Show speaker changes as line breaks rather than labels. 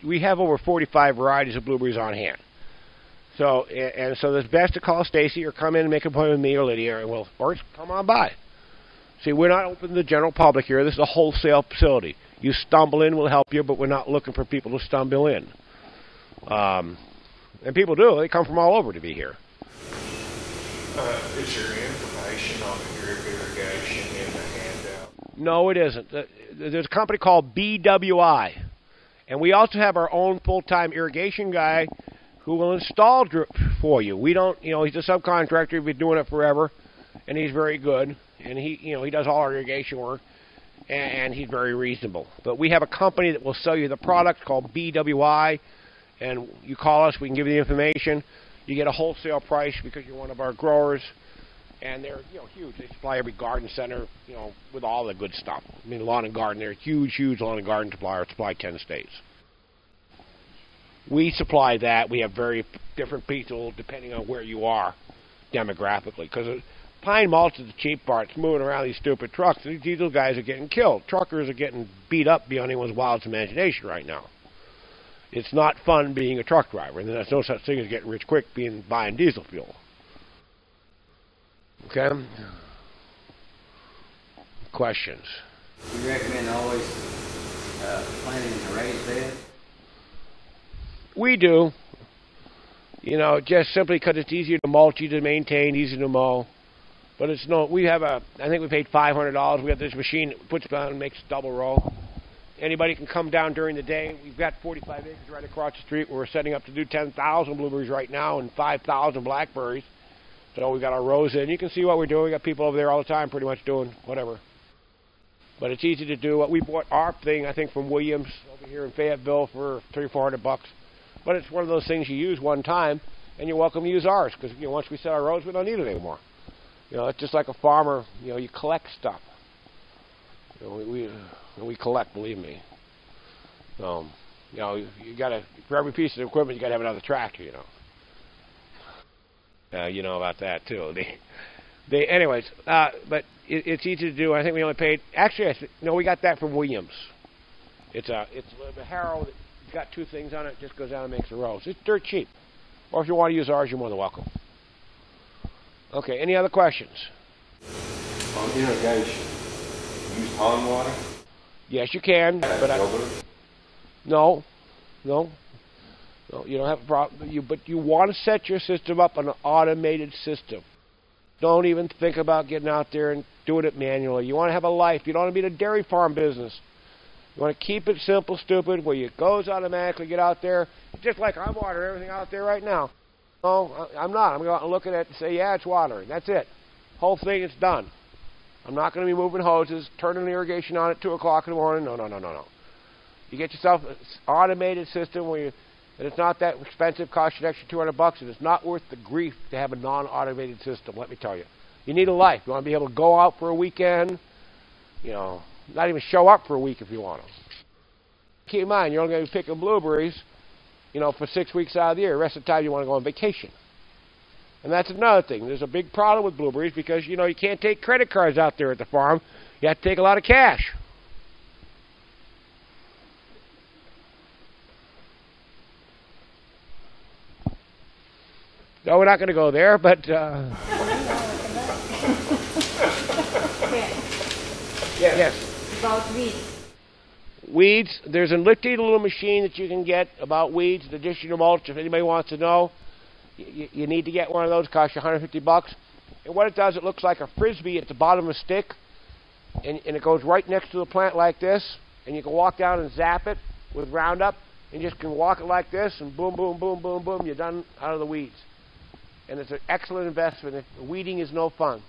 we have over 45 varieties of blueberries on hand. So so it's best to call Stacy or come in and make an appointment with me or Lydia, or come on by. See, we're not open to the general public here. This is a wholesale facility. You stumble in, we'll help you, but we're not looking for people to stumble in. And people do. They come from all over to be here.
Is there information on the drip irrigation in the handout?
No, it isn't. There's a company called BWI. And we also have our own full-time irrigation guy who will install drip for you. We don't, he's a subcontractor. He's been doing it forever, and he's very good. And he does all our irrigation work, and he's very reasonable. But we have a company that will sell you the product called BWI, and you call us, we can give you the information. You get a wholesale price because you're one of our growers, and they're huge. They supply every garden center, with all the good stuff. I mean, lawn and garden, they're a huge lawn and garden supplier. Supply 10 states. We supply that. We have very different people depending on where you are demographically, because pine mulch is the cheap part. It's moving around these stupid trucks. These diesel guys are getting killed. Truckers are getting beat up beyond anyone's wildest imagination right now. It's not fun being a truck driver, and there's no such thing as getting rich quick buying diesel fuel. Okay? Questions?
Do you recommend always planting in a raised bed?
We do. Just simply because it's easier to mulch, easier to maintain, easier to mow. But it's we have I think we paid $500. We have this machine that puts down and makes double row. Anybody can come down during the day. We've got 45 acres right across the street. We're setting up to do 10,000 blueberries right now and 5,000 blackberries. So we've got our rows in. You can see what we're doing. We got people over there all the time pretty much doing whatever. But it's easy to do. We bought our thing, I think, from Williams over here in Fayetteville for $300 or $400. But it's one of those things you use one time, and you're welcome to use ours because once we set our rows, we don't need it anymore. It's just like a farmer. You collect stuff. We collect, believe me. You gotta, for every piece of equipment, you gotta have another tractor. You know about that too. Anyways, but it's easy to do. I think we only paid. Actually, we got that from Williams. It's a harrow that's got two things on it. Just goes down and makes the rows. It's dirt cheap. Or if you want to use ours, you're more than welcome. Okay. Any other questions?
On irrigation, use pond water?
Yes, you can. But no, you don't have a problem. But you want to set your system up on an automated system. Don't even think about getting out there and doing it manually. You want to have a life. You don't want to be in a dairy farm business. You want to keep it simple, stupid, where it goes automatically. Get out there, just like I'm watering everything out there right now. No, I'm not. I'm going to go out and look at it and say, yeah, it's watering. That's it. Whole thing is done. I'm not going to be moving hoses, turning the irrigation on at 2 o'clock in the morning. No. You get yourself an automated system and it's not that expensive, costs you an extra $200, and it's not worth the grief to have a non-automated system, let me tell you. You need a life. You want to be able to go out for a weekend, not even show up for a week if you want to. Keep in mind, you're only going to be picking blueberries, for 6 weeks out of the year. The rest of the time you want to go on vacation. And that's another thing. There's a big problem with blueberries because, you can't take credit cards out there at the farm. You have to take a lot of cash. No, we're not going to go there, but... Yes.
About weeds.
Weeds. There's a little machine that you can get about weeds, the additional mulch, if anybody wants to know. You need to get one of those. Costs you $150. And what it does, it looks like a frisbee at the bottom of a stick, and it goes right next to the plant like this, and you can walk down and zap it with Roundup, and you just can walk it like this, and boom, boom, boom, boom, boom, you're done out of the weeds. And it's an excellent investment. Weeding is no fun.